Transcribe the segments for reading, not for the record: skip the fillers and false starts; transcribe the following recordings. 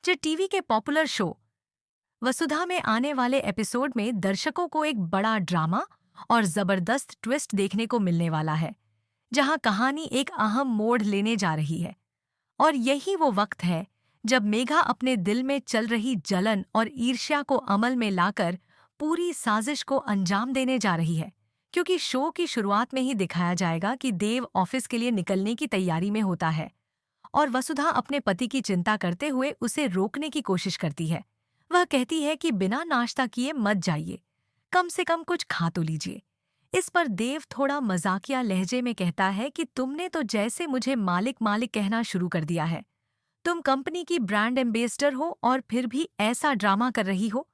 जो टीवी के popular show वसुधा में आने वाले एपिसोड में दर्शकों को एक बड़ा ड्रामा और जबरदस्त ट्विस्ट देखने को मिलने वाला है, जहां कहानी एक अहम मोड़ लेने जा रही है। और यही वो वक्त है जब मेघा अपने दिल में चल रही जलन और ईर्ष्या को अमल में लाकर पूरी साजिश को अंजाम देने जा रही है। क्योंकि शो की शुरुआत में ही दिखाया जाएगा कि देव ऑफिस के लिए निकलने की तैयारी में होता है और वसुधा अपने पति की चिंता करते हुए उसे रोकने की कोशिश करती है। वह कहती है कि बिना नाश्ता किए मत जाइए, कम से कम कुछ खा तो लीजिए। इस पर देव थोड़ा मजाकिया लहजे में कहता है कि तुमने तो जैसे मुझे मालिक मालिक कहना शुरू कर दिया है। तुम कंपनी की ब्रांड एम्बेसडर हो और फिर भी ऐसा ड्रामा कर रही हो।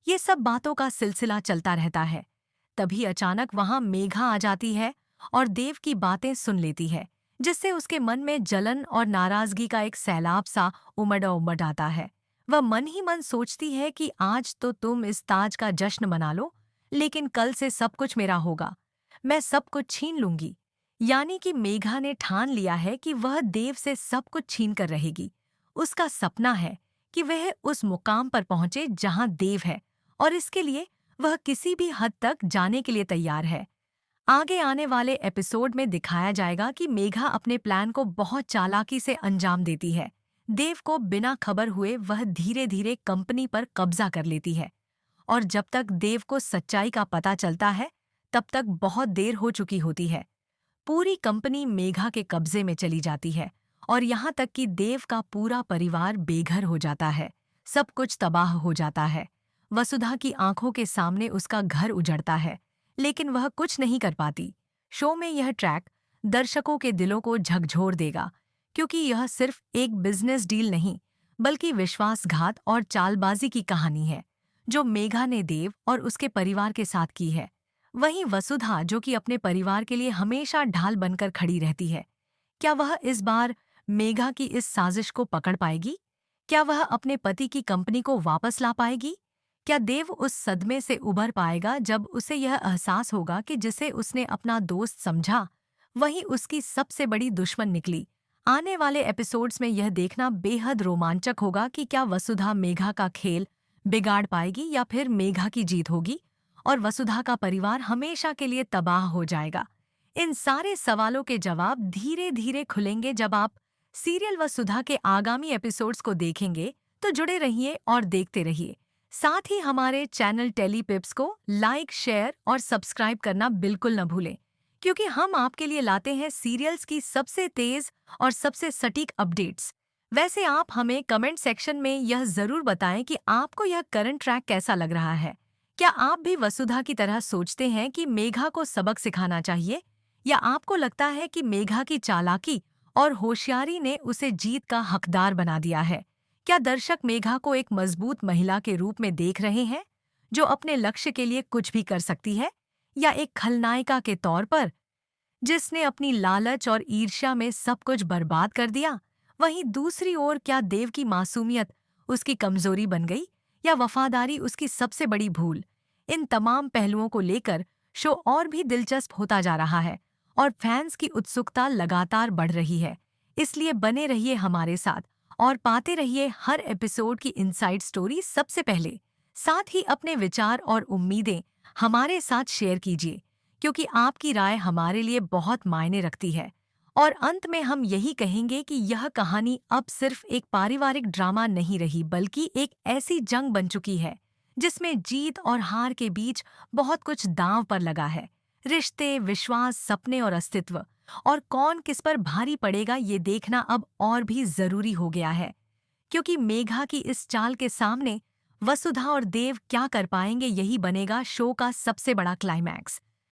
ये सब बातों का सिलसिला चलता रहता है। तभी अचानक वहां मेघा आ जाती है और देव की बातें सुन लेती है, जिससे उसके मन में जलन और नाराजगी का एक सैलाब सा उमड़ आता है। वह मन ही मन सोचती है कि आज तो तुम इस ताज का जश्न मना लो, लेकिन कल से सब कुछ मेरा होगा। मैं सब कुछ छीन लूंगी। यानी कि मेघा ने ठान लिया है कि वह देव से सब कुछ छीन कर रहेगी। उसका सपना है कि वह उस मुकाम पर पहुंचे जहां देव है, और इसके लिए वह किसी भी हद तक जाने के लिए तैयार है। आगे आने वाले एपिसोड में दिखाया जाएगा कि मेघा अपने प्लान को बहुत चालाकी से अंजाम देती है। देव को बिना खबर हुए वह धीरे धीरे कंपनी पर कब्जा कर लेती है, और जब तक देव को सच्चाई का पता चलता है तब तक बहुत देर हो चुकी होती है। पूरी कंपनी मेघा के कब्जे में चली जाती है और यहाँ तक कि देव का पूरा परिवार बेघर हो जाता है। सब कुछ तबाह हो जाता है। वसुधा की आंखों के सामने उसका घर उजड़ता है, लेकिन वह कुछ नहीं कर पाती। शो में यह ट्रैक दर्शकों के दिलों को झकझोर देगा, क्योंकि यह सिर्फ एक बिजनेस डील नहीं, बल्कि विश्वासघात और चालबाजी की कहानी है, जो मेघा ने देव और उसके परिवार के साथ की है। वहीं वसुधा, जो कि अपने परिवार के लिए हमेशा ढाल बनकर खड़ी रहती है, क्या वह इस बार मेघा की इस साजिश को पकड़ पाएगी? क्या वह अपने पति की कंपनी को वापस ला पाएगी? क्या देव उस सदमे से उबर पाएगा जब उसे यह एहसास होगा कि जिसे उसने अपना दोस्त समझा, वही उसकी सबसे बड़ी दुश्मन निकली? आने वाले एपिसोड्स में यह देखना बेहद रोमांचक होगा कि क्या वसुधा मेघा का खेल बिगाड़ पाएगी या फिर मेघा की जीत होगी और वसुधा का परिवार हमेशा के लिए तबाह हो जाएगा। इन सारे सवालों के जवाब धीरे धीरे खुलेंगे जब आप सीरियल वसुधा के आगामी एपिसोड्स को देखेंगे। तो जुड़े रहिए और देखते रहिए। साथ ही हमारे चैनल टेली पिप्स को लाइक, शेयर और सब्सक्राइब करना बिल्कुल न भूलें, क्योंकि हम आपके लिए लाते हैं सीरियल्स की सबसे तेज और सबसे सटीक अपडेट्स। वैसे आप हमें कमेंट सेक्शन में यह जरूर बताएं कि आपको यह करंट ट्रैक कैसा लग रहा है। क्या आप भी वसुधा की तरह सोचते हैं कि मेघा को सबक सिखाना चाहिए, या आपको लगता है कि मेघा की चालाकी और होशियारी ने उसे जीत का हकदार बना दिया है? क्या दर्शक मेघा को एक मजबूत महिला के रूप में देख रहे हैं, जो अपने लक्ष्य के लिए कुछ भी कर सकती है, या एक खलनायिका के तौर पर जिसने अपनी लालच और ईर्ष्या में सब कुछ बर्बाद कर दिया? वहीं दूसरी ओर, क्या देव की मासूमियत उसकी कमजोरी बन गई, या वफादारी उसकी सबसे बड़ी भूल? इन तमाम पहलुओं को लेकर शो और भी दिलचस्प होता जा रहा है और फैंस की उत्सुकता लगातार बढ़ रही है। इसलिए बने रहिए हमारे साथ और पाते रहिए हर एपिसोड की इनसाइड स्टोरी सबसे पहले। साथ ही अपने विचार और उम्मीदें हमारे साथ शेयर कीजिए, क्योंकि आपकी राय हमारे लिए बहुत मायने रखती है। और अंत में हम यही कहेंगे कि यह कहानी अब सिर्फ एक पारिवारिक ड्रामा नहीं रही, बल्कि एक ऐसी जंग बन चुकी है जिसमें जीत और हार के बीच बहुत कुछ दांव पर लगा है। रिश्ते, विश्वास, सपने और अस्तित्व, और कौन किस पर भारी पड़ेगा ये देखना अब और भी जरूरी हो गया है। क्योंकि मेघा की इस चाल के सामने वसुधा और देव क्या कर पाएंगे, यही बनेगा शो का सबसे बड़ा क्लाइमैक्स।